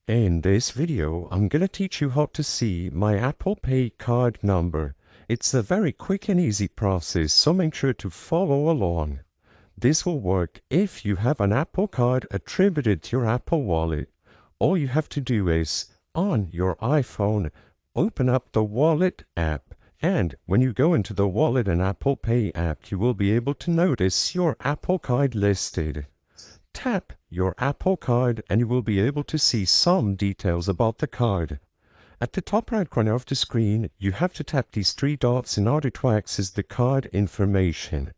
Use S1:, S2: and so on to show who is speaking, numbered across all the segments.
S1: In this video, I'm gonna teach you how to see my Apple Pay card number. It's a very quick and easy process, so make sure to follow along. This will work if you have an Apple Card attributed to your Apple Wallet. All you have to do is, on your iPhone, open up the Wallet app. And when you go into the Wallet and Apple Pay app, you will be able to notice your Apple Card listed. Tap your Apple Card and you will be able to see some details about the card. At the top right corner of the screen, you have to tap these three dots in order to access the card information.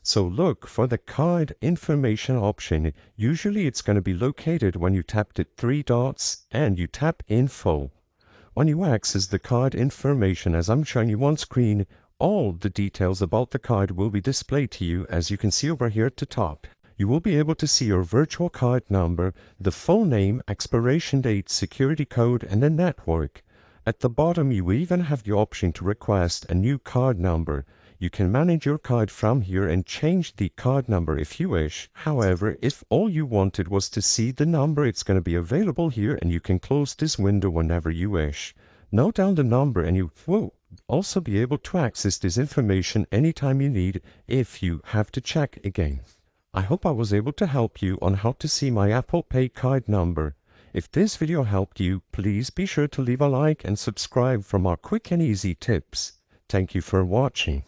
S1: So look for the card information option. Usually it's going to be located when you tap the three dots and you tap info. When you access the card information, as I'm showing you on screen, all the details about the card will be displayed to you, as you can see over here at the top. You will be able to see your virtual card number, the full name, expiration date, security code, and the network. At the bottom, you even have the option to request a new card number. You can manage your card from here and change the card number if you wish. However, if all you wanted was to see the number, it's going to be available here and you can close this window whenever you wish. Note down the number and you will also be able to access this information anytime you need if you have to check again. I hope I was able to help you on how to see my Apple Pay card number. If this video helped you, please be sure to leave a like and subscribe for more quick and easy tips. Thank you for watching.